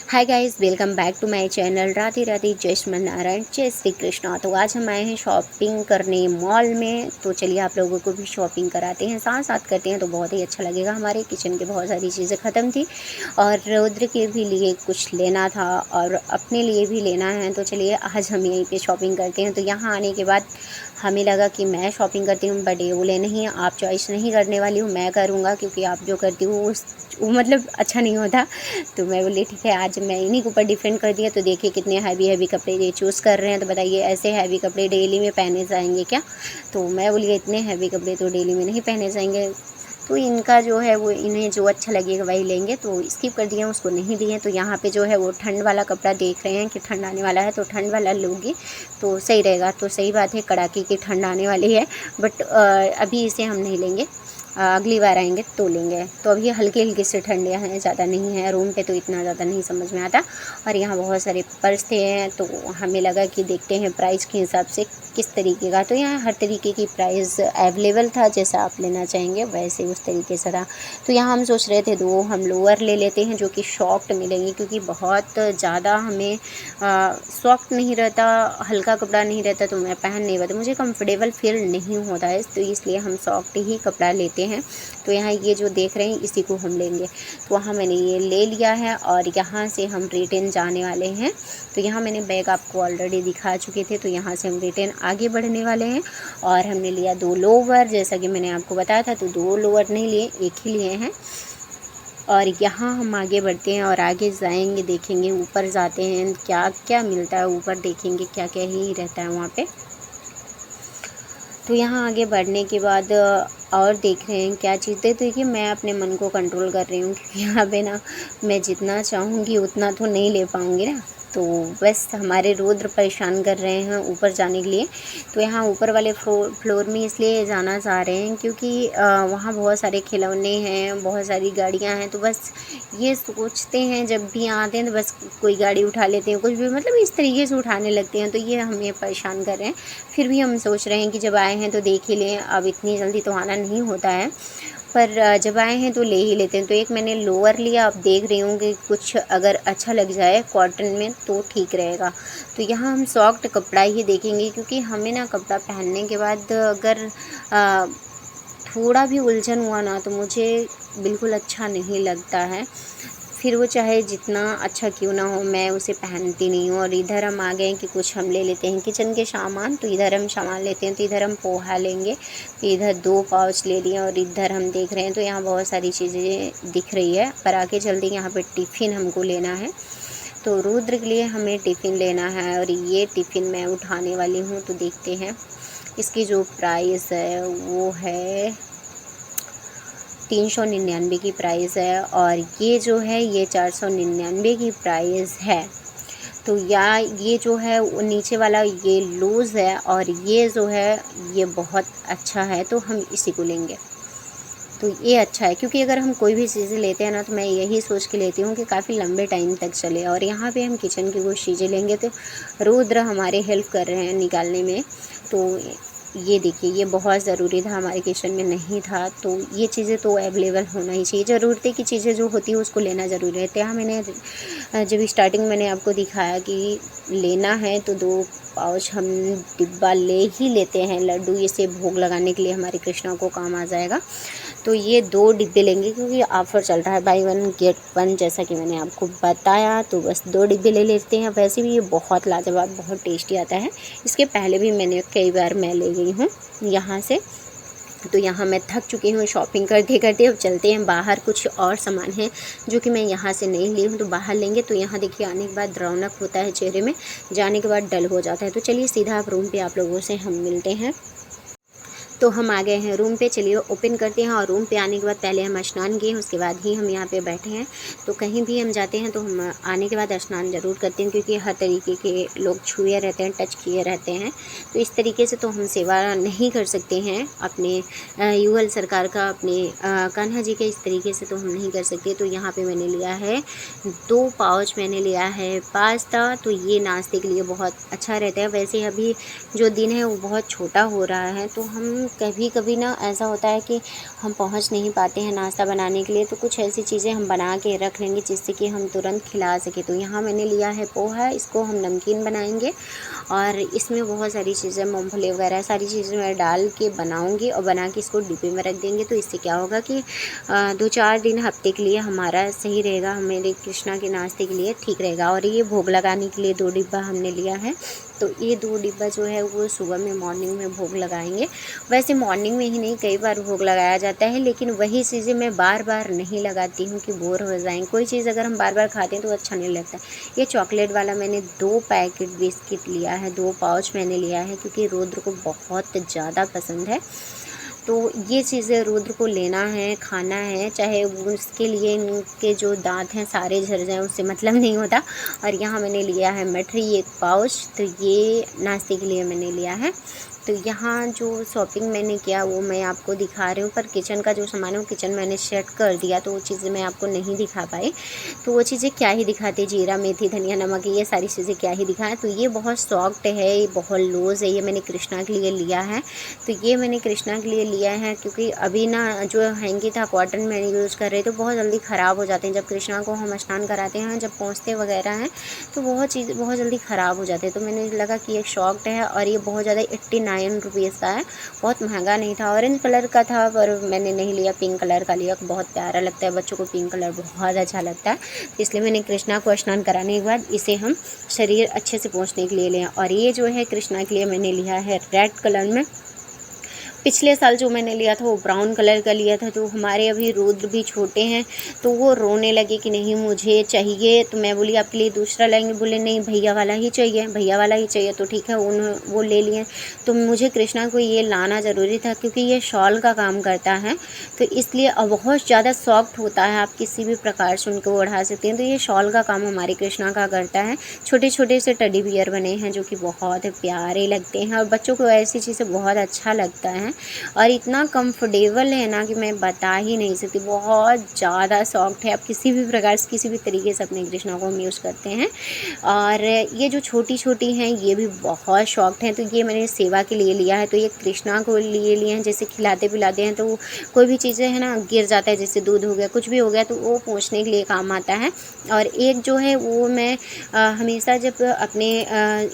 Hi guys, welcome back to my channel Radhe Radhe जय श्री नारायण जय श्री कृष्णा। तो आज हम आए हैं शॉपिंग करने मॉल में। तो चलिए आप लोगों को भी शॉपिंग कराते हैं, साथ साथ करते हैं तो बहुत ही अच्छा लगेगा। हमारे किचन के बहुत सारी चीज़ें ख़त्म थी और रुद्र के भी लिए कुछ लेना था और अपने लिए भी लेना है। तो चलिए आज हम यहीं पे शॉपिंग करते हैं। तो यहाँ आने के बाद हमें लगा कि मैं शॉपिंग करती हूँ, बट ये बोले नहीं, आप चॉइस नहीं करने वाली हूँ, मैं करूँगा, क्योंकि आप जो करती हूँ वो मतलब अच्छा नहीं होता। तो मैं बोली ठीक है, आज मैं इन्हीं के ऊपर डिपेंड कर दिया। तो देखिए कितने हैवी हैवी कपड़े ये चूज़ कर रहे हैं। तो बताइए ऐसे हैवी कपड़े डेली में पहने जाएंगे क्या? तो मैं बोली इतने हैवी कपड़े तो डेली में नहीं पहने जाएंगे। तो इनका जो है वो इन्हें जो अच्छा लगेगा वही लेंगे, तो स्किप कर दिए, उसको नहीं लिए। तो यहाँ पे जो है वो ठंड वाला कपड़ा देख रहे हैं कि ठंड आने वाला है तो ठंड वाला लूँगी तो सही रहेगा। तो सही बात है, कड़ाके की ठंड आने वाली है, बट अभी इसे हम नहीं लेंगे, अगली बार आएंगे तो लेंगे। तो अभी हल्की हल्की से ठंडियाँ हैं, ज़्यादा नहीं है। रूम पे तो इतना ज़्यादा नहीं समझ में आता। और यहाँ बहुत सारे पर्स थे, तो हमें लगा कि देखते हैं प्राइस के हिसाब से किस तरीके का। तो यहाँ हर तरीके की प्राइस अवेलेबल था, जैसा आप लेना चाहेंगे वैसे उस तरीके से था। तो यहाँ हम सोच रहे थे दो हम लोअर ले लेते हैं जो कि सॉफ्ट मिलेंगे, क्योंकि बहुत ज़्यादा हमें सॉफ्ट नहीं रहता, हल्का कपड़ा नहीं रहता तो मैं पहन नहीं पाती, मुझे कंफर्टेबल फील नहीं होता है। तो इसलिए हम सॉफ्ट ही कपड़ा लेते हैं। तो यहाँ ये जो देख रहे हैं इसी को हम लेंगे। तो वहाँ मैंने ये ले लिया है और यहाँ से हम रिटर्न जाने वाले हैं। तो यहाँ मैंने बैग आपको ऑलरेडी दिखा चुके थे। तो यहाँ से हम रिटर्न आगे बढ़ने वाले हैं और हमने लिया दो लोअर, जैसा कि मैंने आपको बताया था। तो दो लोअर नहीं लिए, एक ही लिए हैं। और यहाँ हम आगे बढ़ते हैं और आगे जाएंगे, देखेंगे ऊपर जाते हैं क्या क्या मिलता है ऊपर, देखेंगे क्या क्या ही रहता है वहाँ पे। तो यहाँ आगे बढ़ने के बाद और देख रहे हैं क्या चीज़ है। तो देखिए मैं अपने मन को कंट्रोल कर रही हूँ, क्योंकि यहाँ पे ना मैं जितना चाहूँगी उतना तो नहीं ले पाऊँगी ना। तो बस हमारे रुद्र परेशान कर रहे हैं ऊपर जाने के लिए। तो यहाँ ऊपर वाले फ्लोर में इसलिए जाना चाह रहे हैं क्योंकि वहाँ बहुत सारे खिलौने हैं, बहुत सारी गाड़ियाँ हैं। तो बस ये सोचते हैं जब भी आते हैं तो बस कोई गाड़ी उठा लेते हैं, कुछ भी मतलब इस तरीके से उठाने लगते हैं। तो ये हमें परेशान कर रहे हैं। फिर भी हम सोच रहे हैं कि जब आए हैं तो देख ही लें, अब इतनी जल्दी तो आना नहीं होता है, पर जब आए हैं तो ले ही लेते हैं। तो एक मैंने लोअर लिया, अब देख रही हूँ कि कुछ अगर अच्छा लग जाए कॉटन में तो ठीक रहेगा। तो यहाँ हम सॉफ्ट कपड़ा ही देखेंगे, क्योंकि हमें ना कपड़ा पहनने के बाद अगर थोड़ा भी उलझन हुआ ना तो मुझे बिल्कुल अच्छा नहीं लगता है। फिर वो चाहे जितना अच्छा क्यों ना हो, मैं उसे पहनती नहीं हूँ। और इधर हम आ गए कि कुछ हम ले लेते हैं किचन के सामान। तो इधर हम सामान लेते हैं, तो इधर हम पोहा लेंगे। तो इधर दो पाउच ले लिए और इधर हम देख रहे हैं तो यहाँ बहुत सारी चीज़ें दिख रही है। पर आके जल्दी यहाँ पे टिफ़िन हमको लेना है। तो रुद्र के लिए हमें टिफ़िन लेना है और ये टिफ़िन मैं उठाने वाली हूँ। तो देखते हैं इसकी जो प्राइस है वो है 399 की प्राइस है, और ये जो है ये 499 की प्राइस है। तो ये जो है वो नीचे वाला ये लूज़ है और ये जो है ये बहुत अच्छा है, तो हम इसी को लेंगे। तो ये अच्छा है, क्योंकि अगर हम कोई भी चीज़ें लेते हैं ना तो मैं यही सोच के लेती हूँ कि काफ़ी लंबे टाइम तक चले। और यहाँ पे हम किचन की कुछ चीज़ें लेंगे तो रुद्र हमारे हेल्प कर रहे हैं निकालने में। तो ये देखिए ये बहुत ज़रूरी था, हमारे किचन में नहीं था। तो ये चीज़ें तो अवेलेबल होना ही चाहिए, ज़रूरत की चीज़ें जो होती है उसको लेना ज़रूरी है। तो यहाँ मैंने जब स्टार्टिंग मैंने आपको दिखाया कि लेना है तो दो पाउच हम डिब्बा ले ही लेते हैं लड्डू, इसे भोग लगाने के लिए हमारे कृष्णा को काम आ जाएगा। तो ये दो डिब्बे लेंगे क्योंकि ऑफ़र चल रहा है, बाई वन गेट वन, जैसा कि मैंने आपको बताया। तो बस दो डिब्बे ले लेते हैं। वैसे भी ये बहुत लाजवाब, बहुत टेस्टी आता है। इसके पहले भी मैंने कई बार मैं ले गई हूँ यहाँ से। तो यहाँ मैं थक चुकी हूँ शॉपिंग करते करते। अब चलते हैं बाहर, कुछ और सामान है जो कि मैं यहाँ से नहीं ली हूँ तो बाहर लेंगे। तो यहाँ देखिए आने के बाद रौनक होता है चेहरे में, जाने के बाद डल हो जाता है। तो चलिए सीधा आप रूम पे आप लोगों से हम मिलते हैं। तो हम आ गए हैं रूम पे, चलिए ओपन करते हैं। और रूम पे आने के बाद पहले हम स्नान किए, उसके बाद ही हम यहाँ पे बैठे हैं। तो कहीं भी हम जाते हैं तो हम आने के बाद स्नान ज़रूर करते हैं, क्योंकि हर तरीके के लोग छुए रहते हैं, टच किए रहते हैं। तो इस तरीके से तो हम सेवा नहीं कर सकते हैं अपने युगल सरकार का, अपने कान्हा जी के, इस तरीके से तो हम नहीं कर सकते। तो यहाँ पर मैंने लिया है दो पाउच, मैंने लिया है पास्ता। तो ये नाश्ते के लिए बहुत अच्छा रहता है। वैसे अभी जो दिन है वो बहुत छोटा हो रहा है, तो हम कभी कभी ना ऐसा होता है कि हम पहुंच नहीं पाते हैं नाश्ता बनाने के लिए, तो कुछ ऐसी चीज़ें हम बना के रख लेंगे जिससे कि हम तुरंत खिला सके। तो यहाँ मैंने लिया है पोहा, इसको हम नमकीन बनाएंगे और इसमें बहुत सारी चीज़ें, मूंगफली वगैरह सारी चीज़ें मैं डाल के बनाऊंगी और बना के इसको डिब्बे में रख देंगे। तो इससे क्या होगा कि 2-4 दिन हफ्ते के लिए हमारा सही रहेगा, मेरे कृष्णा के नाश्ते के लिए ठीक रहेगा। और ये भोग लगाने के लिए 2 डिब्बा हमने लिया है, तो ये 2 डिब्बा जो है वो सुबह में मॉर्निंग में भोग लगाएंगे। वैसे मॉर्निंग में ही नहीं, कई बार भोग लगाया जाता है, लेकिन वही चीज़ें मैं बार बार नहीं लगाती हूँ कि बोर हो जाएँ। कोई चीज़ अगर हम बार बार खाते हैं तो अच्छा नहीं लगता। ये चॉकलेट वाला मैंने 2 पैकेट बिस्किट लिया है, 2 पाउच मैंने लिया है, क्योंकि रुद्र को बहुत ज़्यादा पसंद है। तो ये चीज़ें रुद्र को लेना है, खाना है, चाहे उसके लिए इनके जो दांत हैं सारे झड़ जाएं, उससे मतलब नहीं होता। और यहाँ मैंने लिया है मठरी 1 पाउच, तो ये नाश्ते के लिए मैंने लिया है। तो यहाँ जो शॉपिंग मैंने किया वो मैं आपको दिखा रही हूँ, पर किचन का जो सामान है वो किचन मैंने सेट कर दिया, तो वो चीज़ें मैं आपको नहीं दिखा पाई। तो वो चीज़ें क्या ही दिखाते, जीरा, मेथी, धनिया, नमक, ये सारी चीज़ें क्या ही दिखाएं। तो ये बहुत सॉफ्ट है, ये बहुत लूज़ है, ये मैंने कृष्णा के लिए लिया है। तो ये मैंने कृष्णा के लिए लिया है क्योंकि अभी ना जो हैंकी था कॉटन मैंने यूज़ कर रही, तो बहुत जल्दी ख़राब हो जाते हैं। जब कृष्णा को हम स्नान कराते हैं, जब पहुँचते वगैरह हैं, तो बहुत चीज़ बहुत जल्दी ख़राब हो जाते हैं। तो मैंने लगा कि एक सॉफ्ट है और ये बहुत ज़्यादा 89 रुपीज़ का है, बहुत महंगा नहीं था। ऑरेंज कलर का था पर मैंने नहीं लिया, पिंक कलर का लिया, बहुत प्यारा लगता है, बच्चों को पिंक कलर बहुत अच्छा लगता है। इसलिए मैंने कृष्णा को स्नान कराने के बाद इसे हम शरीर अच्छे से पोंछने के लिए लिया। और ये जो है कृष्णा के लिए मैंने लिया है रेड कलर में। पिछले साल जो मैंने लिया था वो ब्राउन कलर का लिया था। तो हमारे अभी रुद्र भी छोटे हैं, तो वो रोने लगे कि नहीं मुझे चाहिए। तो मैं बोली आपके लिए दूसरा लाएंगे, बोले नहीं भैया वाला ही चाहिए, भैया वाला ही चाहिए। तो ठीक है, वो ले लिए। तो मुझे कृष्णा को ये लाना ज़रूरी था क्योंकि ये शॉल का काम करता है, तो इसलिए बहुत ज़्यादा सॉफ्ट होता है, आप किसी भी प्रकार से उनको ओढ़ा सकते हैं। तो ये शॉल का काम हमारे कृष्णा का करता है। छोटे छोटे से टेडी बियर बने हैं जो कि बहुत प्यारे लगते हैं और बच्चों को ऐसी चीज़ें बहुत अच्छा लगता है। और इतना कंफर्टेबल है ना कि मैं बता ही नहीं सकती, बहुत ज़्यादा सॉफ्ट है। आप किसी भी प्रकार से किसी भी तरीके से अपने कृष्णा को हम यूज़ करते हैं। और ये जो छोटी छोटी हैं ये भी बहुत सॉफ्ट हैं। तो ये मैंने सेवा के लिए लिया है, तो ये कृष्णा को लिए हैं। जैसे खिलाते पिलाते हैं तो कोई भी चीज़ें है ना गिर जाता है, जैसे दूध हो गया, कुछ भी हो गया, तो वो पोंछने के लिए काम आता है। और एक जो है वो मैं हमेशा जब अपने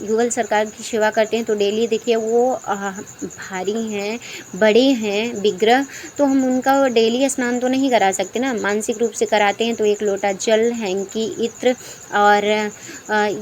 युगल सरकार की सेवा करते हैं तो डेली देखिए वो भारी हैं, बड़े हैं विग्रह, तो हम उनका डेली स्नान तो नहीं करा सकते ना, मानसिक रूप से कराते हैं। तो 1 लोटा जल, हैंकी, इत्र और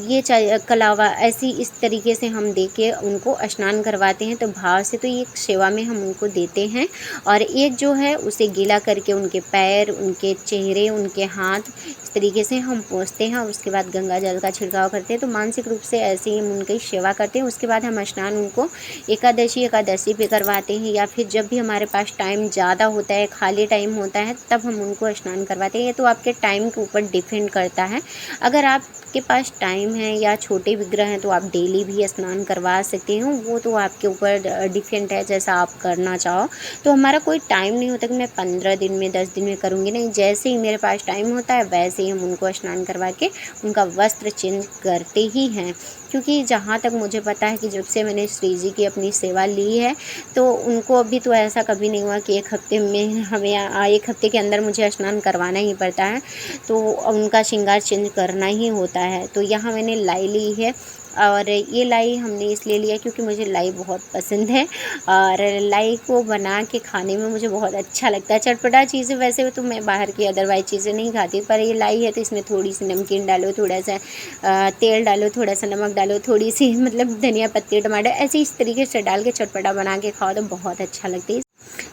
ये कलावा, ऐसी इस तरीके से हम दे के उनको स्नान करवाते हैं, तो भाव से तो ये सेवा में हम उनको देते हैं। और एक जो है उसे गीला करके उनके पैर, उनके चेहरे, उनके हाथ इस तरीके से हम पोंछते हैं और उसके बाद गंगा जल का छिड़काव करते हैं। तो मानसिक रूप से ऐसे ही हम उनकी सेवा करते हैं। उसके बाद हम स्नान उनको एकादशी पे करवाते हैं, या फिर जब भी हमारे पास टाइम ज़्यादा होता है, खाली टाइम होता है, तब हम उनको स्नान करवाते हैं। ये तो आपके टाइम के ऊपर डिपेंड करता है। अगर आपके पास टाइम है या छोटे विग्रह हैं तो आप डेली भी स्नान करवा सकते हो, वो तो आपके ऊपर डिपेंड है, जैसा आप करना चाहो। तो हमारा कोई टाइम नहीं होता कि मैं 15 दिन में 10 दिन में करूँगी, नहीं, जैसे ही मेरे पास टाइम होता है वैसे ही हम उनको स्नान करवा के उनका वस्त्र चेंज करते ही हैं। क्योंकि जहाँ तक मुझे पता है कि जब से मैंने श्री जी की अपनी सेवा ली है तो उनको अभी तो ऐसा कभी नहीं हुआ कि 1 हफ्ते में हमें 1 हफ्ते के अंदर मुझे स्नान करवाना ही पड़ता है, तो उनका श्रृंगार चेंज करना ही होता है। तो यहाँ मैंने लाई ली है, और ये लाई हमने इसलिए लिया क्योंकि मुझे लाई बहुत पसंद है और लाई को बना के खाने में मुझे बहुत अच्छा लगता है। चटपटा चीज़ें वैसे तो मैं बाहर की अदरवाइज चीज़ें नहीं खाती, पर ये लाई है तो इसमें थोड़ी सी नमकीन डालो, थोड़ा सा तेल डालो, थोड़ा सा नमक डालो, थोड़ी सी मतलब धनिया पत्ती, टमाटर, ऐसे इस तरीके से डाल के चटपटा बना के खाओ तो बहुत अच्छा लगता है।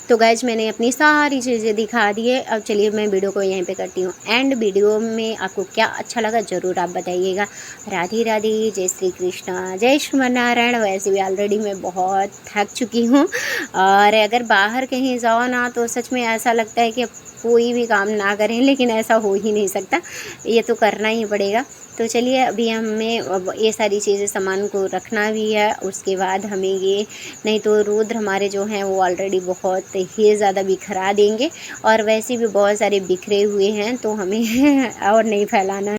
तो गाइज मैंने अपनी सारी चीज़ें दिखा दी है। अब चलिए मैं वीडियो को यहीं पे करती हूँ एंड। वीडियो में आपको क्या अच्छा लगा ज़रूर आप बताइएगा। राधे राधे, जय श्री कृष्णा, जय श्रीमन्नारायण। वैसे भी ऑलरेडी मैं बहुत थक चुकी हूँ और अगर बाहर कहीं जाओ ना तो सच में ऐसा लगता है कि कोई भी काम ना करें, लेकिन ऐसा हो ही नहीं सकता, ये तो करना ही पड़ेगा। तो चलिए अभी हमें अब ये सारी चीज़ें सामान को रखना भी है, उसके बाद हमें ये, नहीं तो रुद्र हमारे जो हैं वो ऑलरेडी बहुत ही ज़्यादा बिखरा देंगे और वैसे भी बहुत सारे बिखरे हुए हैं, तो हमें और नहीं फैलाना।